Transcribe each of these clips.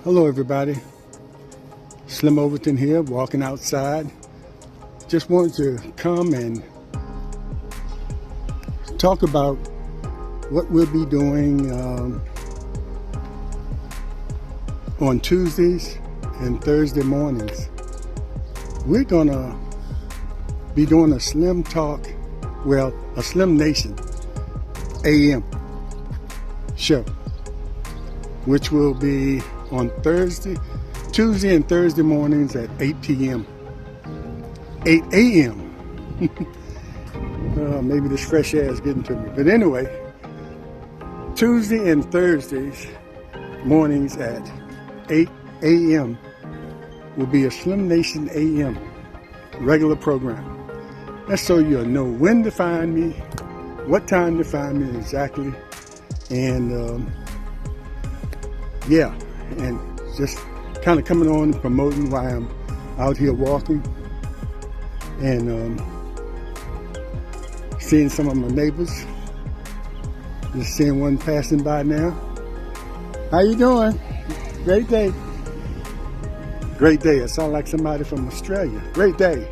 Hello everybody, Slim Overton here, walking outside. Just wanted to come and talk about what we'll be doing on Tuesdays and Thursday mornings. We're gonna be doing a Slim Talk, well, a SlimNation AM show, which will be on Tuesday and Thursday mornings at 8 p.m. 8 a.m. Maybe this fresh air is getting to me. But anyway, Tuesday and Thursdays mornings at 8 a.m. will be a SlimNation AM regular program. That's so you'll know when to find me, what time to find me exactly, and yeah. And just kind of coming on and promoting while I'm out here walking and seeing some of my neighbors. Just seeing one passing by now. How you doing? Great day. Great day. I sound like somebody from Australia. Great day.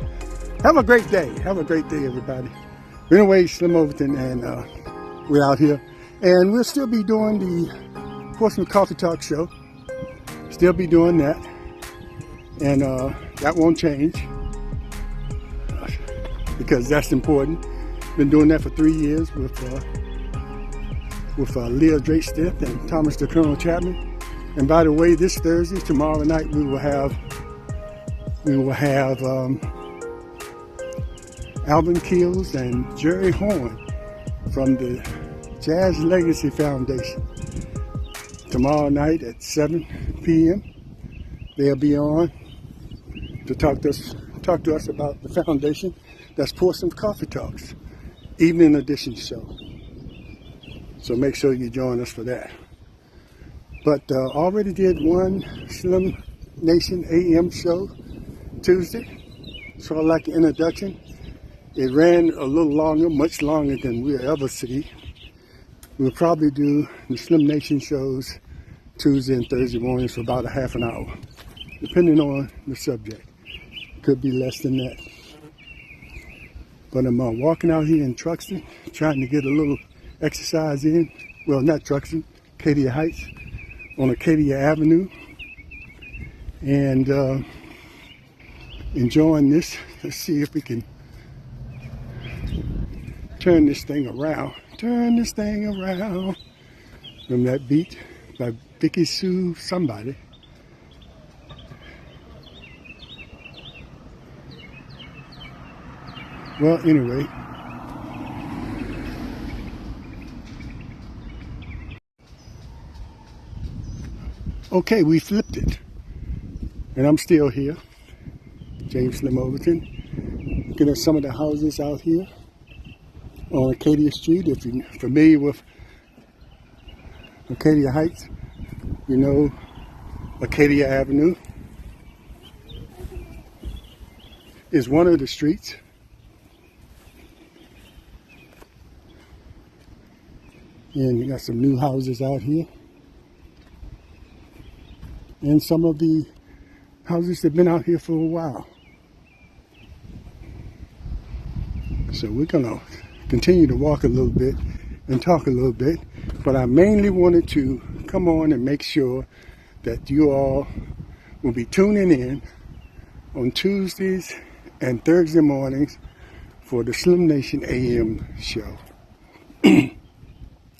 Have a great day. Have a great day, everybody. Anyway, Slim Overton, and we're out here. And we'll still be doing the Portsmouth Coffee Talk show. Still be doing that, and that won't change because that's important. Been doing that for 3 years with Leah Drake-Stith and Thomas the Colonel Chapman. And by the way, this Thursday, tomorrow night, we will have Alvin Keels and Jerry Horn from the Jazz Legacy Foundation. Tomorrow night at 7 p.m. they'll be on to talk to us about the foundation. That's Portsmouth Coffee Talks, evening edition show. So make sure you join us for that. But already did one Slim Nation AM show Tuesday, sort of like an introduction. It ran a little longer, much longer than we'll ever see. We'll probably do the Slim Nation shows Tuesday and Thursday mornings for about a half an hour, depending on the subject. Could be less than that. But I'm walking out here in Truxton, trying to get a little exercise in. Well, not Truxton, Acadia Heights, on Acadia Avenue. And enjoying this. Let's see if we can turn this thing around. Turn this thing around. From that beat by Vicky Sue somebody. Well, anyway. Okay, we flipped it. And I'm still here. James Slim Overton. Looking at some of the houses out here on Acadia Street. If you're familiar with Acadia Heights, you know Acadia Avenue is one of the streets. And you got some new houses out here. And some of the houses that have been out here for a while. So we're gonna continue to walk a little bit and talk a little bit, but I mainly wanted to come on and make sure that you all will be tuning in on Tuesdays and Thursday mornings for the SlimNation AM show.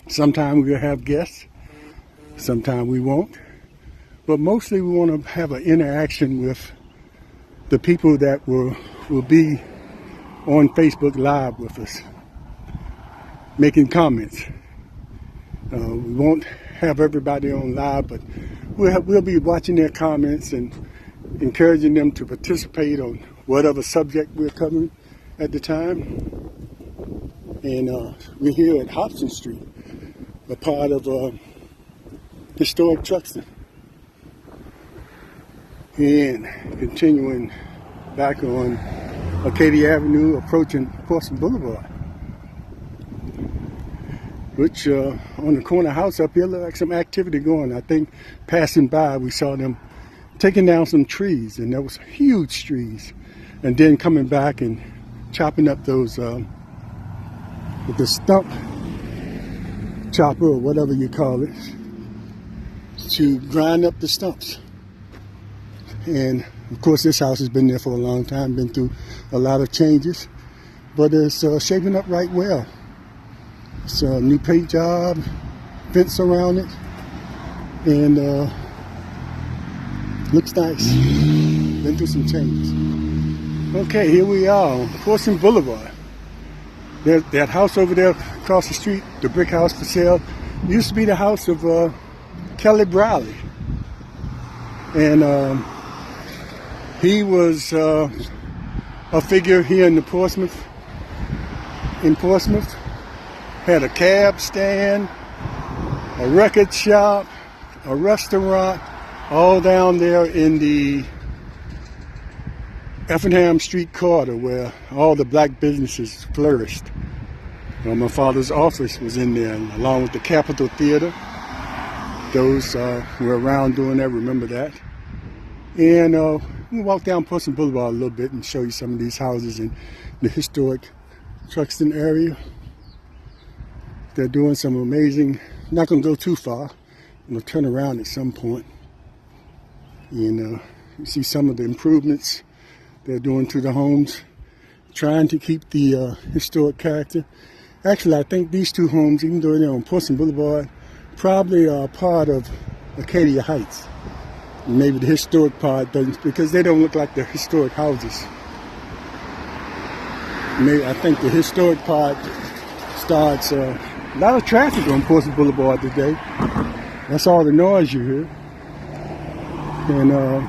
Sometimes we'll have guests, sometimes we won't, but mostly we want to have an interaction with the people that will be on Facebook Live with us, making comments. We won't have everybody on live, but we'll be watching their comments and encouraging them to participate on whatever subject we're covering at the time. And we're here at Hobson Street, a part of historic Truxton. And continuing back on Acadia Avenue, approaching Portsmouth Boulevard. which on the corner house up here looked like some activity going. I think passing by we saw them taking down some trees, and there was huge trees, and then coming back and chopping up those with the stump chopper or whatever you call it to grind up the stumps. And of course this house has been there for a long time, been through a lot of changes, but it's shaping up right well. It's a new paint job, fence around it, and looks nice. Been through some changes. Okay, here we are on Portsmouth Boulevard. That house over there across the street, the brick house for sale, used to be the house of Kelly Briley. And he was a figure here in Portsmouth. Had a cab stand, a record shop, a restaurant, all down there in the Effingham Street corridor where all the black businesses flourished. My father's office was in there, along with the Capitol Theater. Those who were around doing that remember that. And we'll walk down Portsmouth Boulevard a little bit and show you some of these houses in the historic Truxton area. They're doing some amazing, not going to go too far. I'm going to turn around at some point. And you see some of the improvements they're doing to the homes, trying to keep the historic character. Actually, I think these two homes, even though they're on Portsmouth Boulevard, probably are part of Acadia Heights. Maybe the historic part doesn't, because they don't look like the historic houses. Maybe I think the historic part starts a lot of traffic on Portsmouth Boulevard today. That's all the noise you hear. And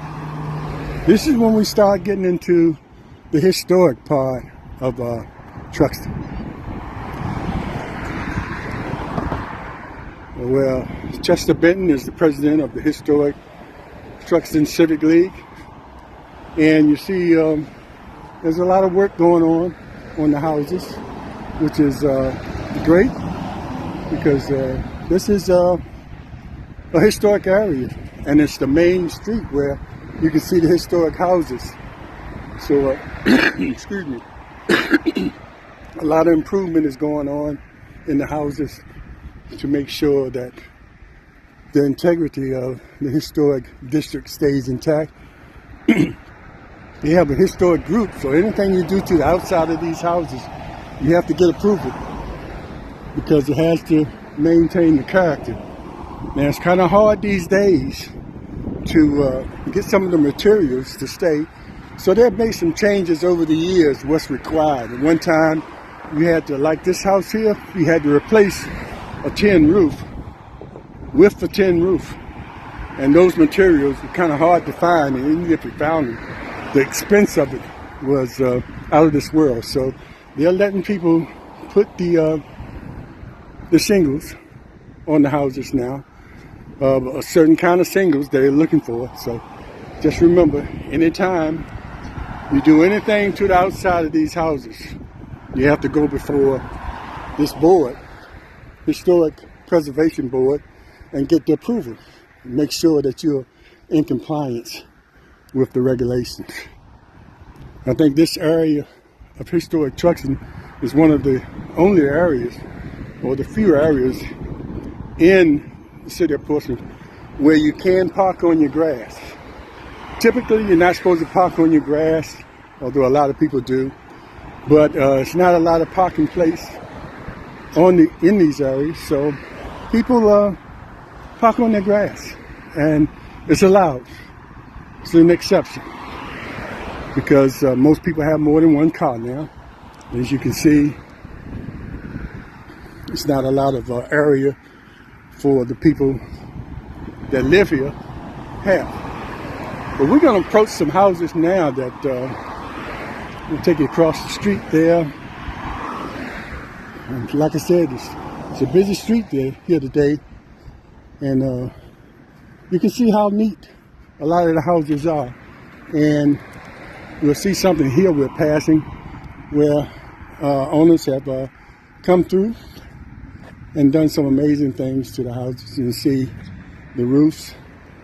this is when we start getting into the historic part of Truxton. Well, Chester Benton is the president of the historic Truxton Civic League. And you see there's a lot of work going on the houses, which is great, because this is a historic area, and it's the main street where you can see the historic houses. So, excuse me, a lot of improvement is going on in the houses to make sure that the integrity of the historic district stays intact. You have a historic group, so anything you do to the outside of these houses, you have to get approval, because it has to maintain the character. Now, it's kind of hard these days to get some of the materials to stay, so they've made some changes over the years, what's required. At one time, you had to, like this house here, you had to replace a tin roof with a tin roof. And those materials were kind of hard to find, and even if you found them, the expense of it was out of this world. So they're letting people put the shingles on the houses now, a certain kind of shingles they're looking for. So just remember, anytime you do anything to the outside of these houses, you have to go before this board, Historic Preservation Board, and get the approval. Make sure that you're in compliance with the regulations. I think this area of historic Truxton is one of the only areas, or the few areas in the city of Portsmouth where you can park on your grass. Typically, you're not supposed to park on your grass, although a lot of people do, but it's not a lot of parking place in these areas, so people park on their grass, and it's allowed. It's an exception, because most people have more than one car now. As you can see, it's not a lot of area for the people that live here have. But we're going to approach some houses now that we'll take you across the street there. And like I said, it's a busy street here today, and you can see how neat a lot of the houses are. And you'll see something here we're passing where owners have come through and done some amazing things to the houses. You can see the roofs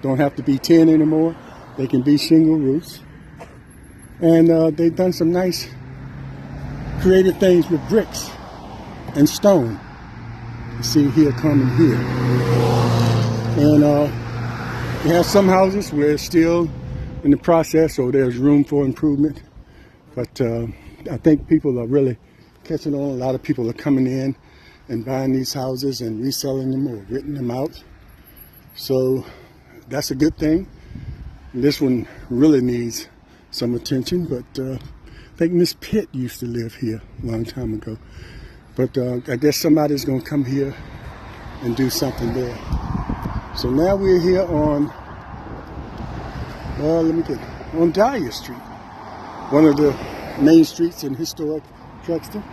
don't have to be tin anymore. They can be shingle roofs. And they've done some nice creative things with bricks and stone. You see here coming here. And we have some houses where it's still in the process, or there's room for improvement. But I think people are really catching on. A lot of people are coming in and buying these houses and reselling them or renting them out. So that's a good thing. This one really needs some attention, but I think Miss Pitt used to live here a long time ago. But I guess somebody's going to come here and do something there. So now we're here on, on Dyer Street, one of the main streets in historic Truxtun.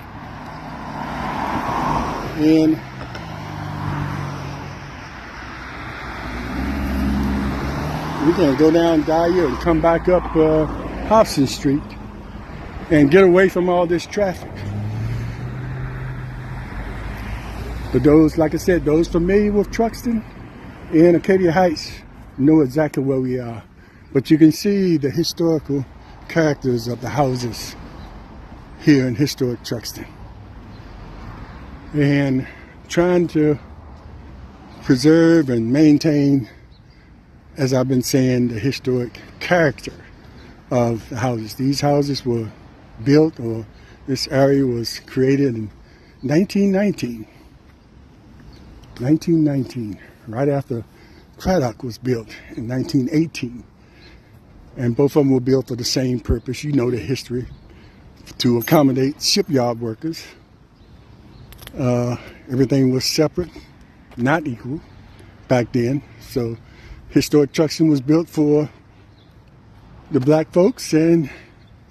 And we're going to go down Dyer and come back up Hobson Street and get away from all this traffic. But those, like I said, those familiar with Truxtun and Acadia Heights know exactly where we are. But you can see the historical characters of the houses here in historic Truxtun. And trying to preserve and maintain, as I've been saying, the historic character of the houses. These houses were built, or this area was created in 1919. 1919, right after Craddock was built in 1918. And both of them were built for the same purpose. You know the history, to accommodate shipyard workers. Everything was separate, not equal back then. So historic Truxtun was built for the black folks, and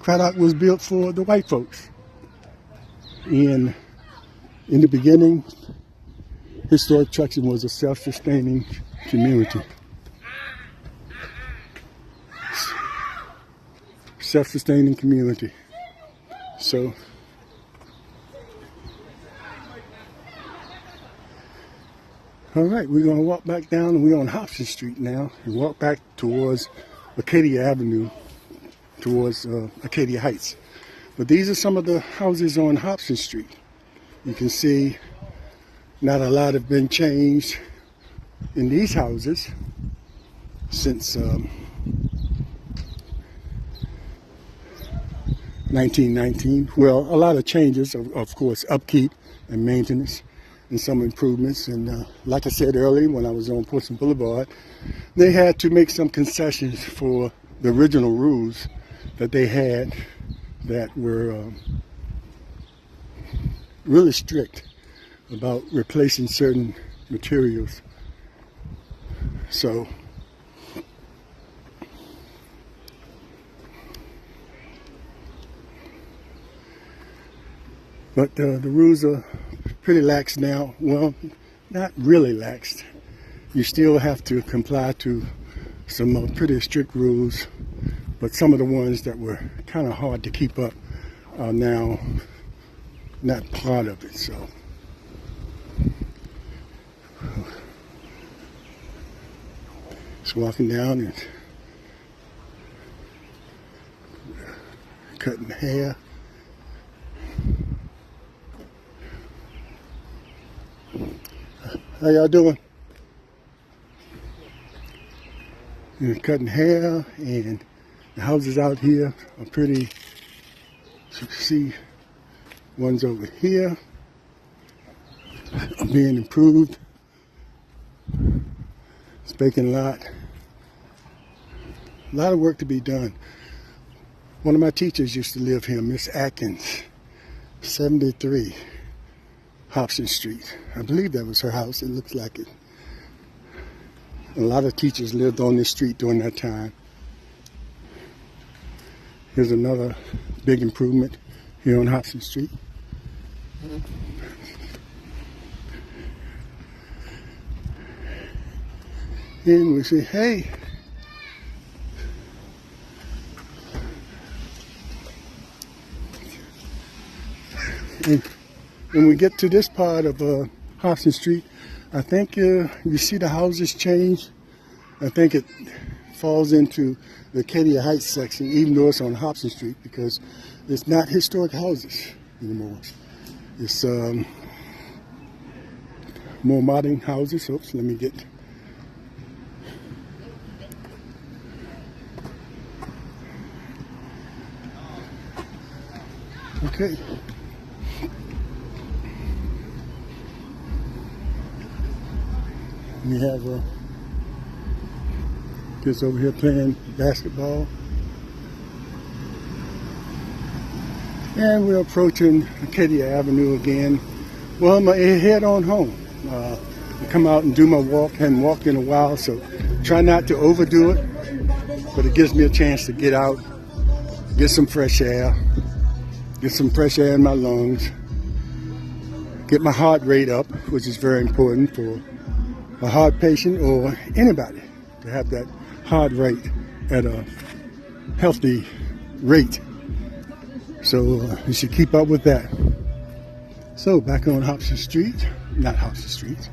Craddock was built for the white folks. And in the beginning, historic Truxtun was a self-sustaining community. Self-sustaining community. So all right, we're going to walk back down, and we're on Hobson Street now, and walk back towards Acadia Avenue, towards Acadia Heights. But these are some of the houses on Hobson Street. You can see not a lot have been changed in these houses since 1919. Well, a lot of changes, of course, upkeep and maintenance, and some improvements. And like I said earlier, when I was on Portsmouth Boulevard, they had to make some concessions for the original rules that they had that were really strict about replacing certain materials. So but the rules are pretty lax now. Well, not really lax. You still have to comply to some pretty strict rules, but some of the ones that were kind of hard to keep up are now not part of it. So just walking down and cutting hair. How y'all doing? And cutting hair, and the houses out here are pretty. So you can see ones over here are being improved. It's vacant lot. A lot of work to be done. One of my teachers used to live here, Miss Atkins, 73. Hobson Street. I believe that was her house. It looks like it. A lot of teachers lived on this street during that time. Here's another big improvement here on Hobson Street. And we say, hey. And when we get to this part of Hobson Street. I think you see the houses change. I think it falls into the Acadia Heights section, even though it's on Hobson Street, because it's not historic houses anymore. It's more modern houses. Oops, let me get. Okay. We have kids over here playing basketball. And we're approaching Acadia Avenue again. Well, I'm going to head on home. I come out and do my walk. Hadn't walked in a while, so try not to overdo it. But it gives me a chance to get out, get some fresh air, get some fresh air in my lungs, get my heart rate up, which is very important for a heart patient or anybody to have that heart rate at a healthy rate. So you should keep up with that. So back on Hobson Street, not Hobson Street,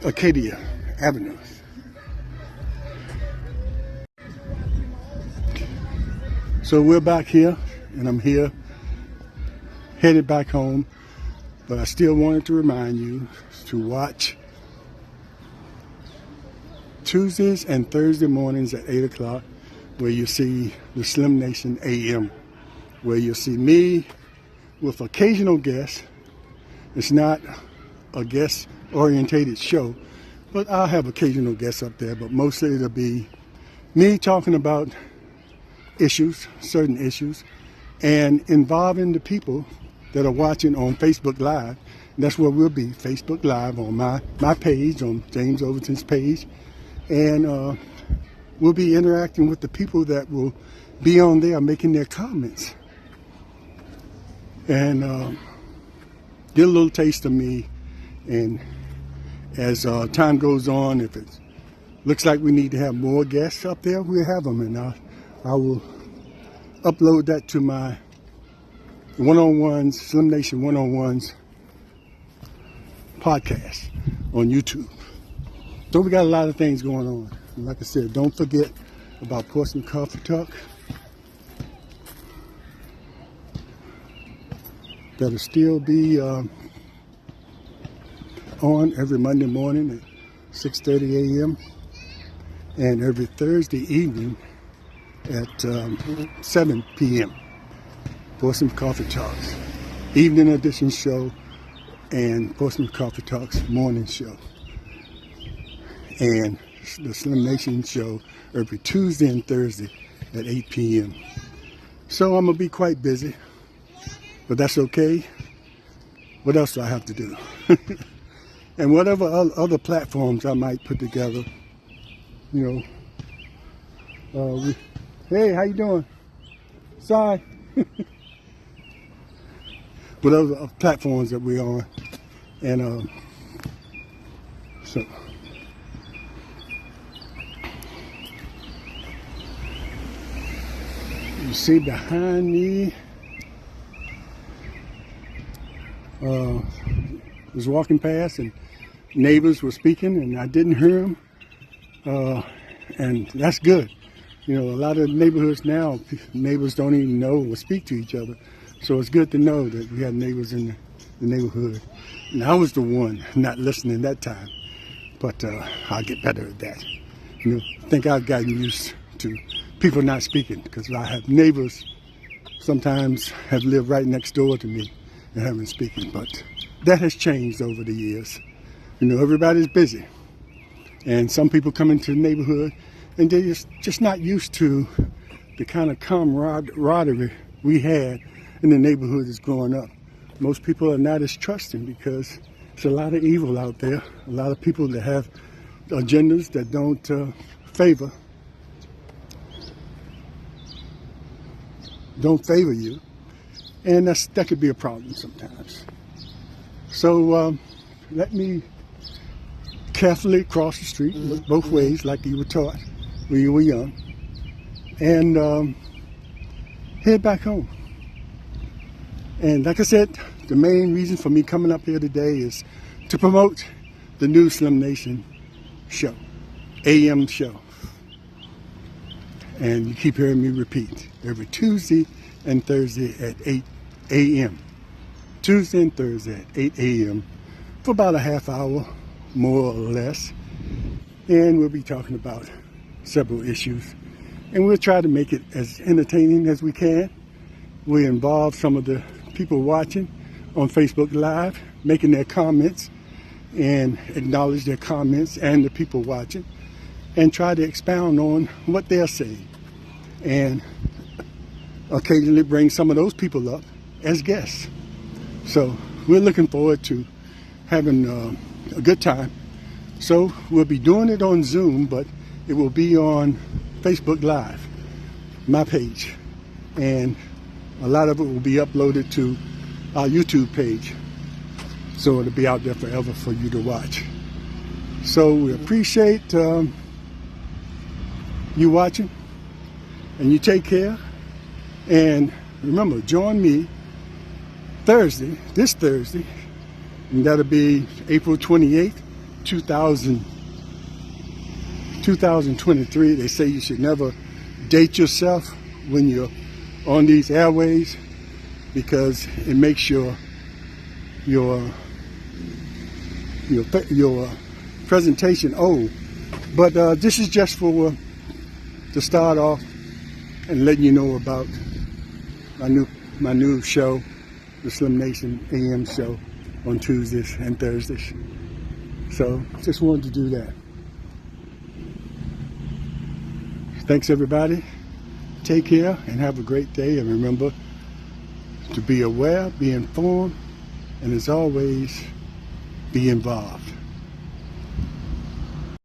Acadia Avenue. So we're back here, and I'm here, headed back home, but I still wanted to remind you to watch Tuesdays and Thursday mornings at 8 o'clock, where you see the SlimNation AM, where you'll see me with occasional guests. It's not a guest-orientated show, but I'll have occasional guests up there, but mostly it'll be me talking about issues, certain issues, and involving the people that are watching on Facebook Live. And that's where we'll be, Facebook Live on my page, on James Overton's page. And we'll be interacting with the people that will be on there making their comments. And get a little taste of me. And as time goes on, if it looks like we need to have more guests up there, we'll have them. And I will upload that to my one-on-ones, SlimNation one-on-ones podcast on YouTube. So we got a lot of things going on. And like I said, don't forget about Portsmouth Coffee Talk. That'll still be on every Monday morning at 6:30 a.m. and every Thursday evening at 7 p.m. Portsmouth Coffee Talks, evening edition show, and Portsmouth Coffee Talks morning show. And the SlimNation show every Tuesday and Thursday at 8 p.m. So I'm going to be quite busy, but that's okay. What else do I have to do? And whatever other platforms I might put together, you know. Hey, how you doing? Sorry. Whatever platforms that we're on. And so. You see behind me, was walking past and neighbors were speaking and I didn't hear them, and that's good. You know, a lot of neighborhoods now, neighbors don't even know or speak to each other, so it's good to know that we have neighbors in the neighborhood. And I was the one not listening that time, but I'll get better at that. You know, I think I've gotten used to people not speaking, because I have neighbors sometimes have lived right next door to me and haven't speaking, but that has changed over the years. You know, everybody's busy, and some people come into the neighborhood and they're just not used to the kind of camaraderie we had in the neighborhood as growing up. Most people are not as trusting because there's a lot of evil out there, a lot of people that have agendas that don't favor you, and that could be a problem sometimes. So let me carefully cross the street, look both ways like you were taught when you were young, and head back home. And like I said, the main reason for me coming up here today is to promote the new SlimNation show, AM show. And you keep hearing me repeat, every Tuesday and Thursday at 8 a.m. Tuesday and Thursday at 8 a.m. for about a half hour, more or less. And we'll be talking about several issues. And we'll try to make it as entertaining as we can. We involve some of the people watching on Facebook Live, making their comments and acknowledge their comments and the people watching, and try to expound on what they're saying. And occasionally bring some of those people up as guests. So we're looking forward to having a good time. So we'll be doing it on Zoom, but it will be on Facebook Live, my page. And a lot of it will be uploaded to our YouTube page. So it'll be out there forever for you to watch. So we appreciate you watching, and you take care. And remember, join me this Thursday, and that'll be April 28th, 2023. They say you should never date yourself when you're on these airways, because it makes your presentation old. But this is just for to start off and letting you know about my new show, the SlimNation AM show, on Tuesdays and Thursdays. So just wanted to do that. Thanks everybody. Take care and have a great day. And remember to be aware, be informed, and as always, be involved.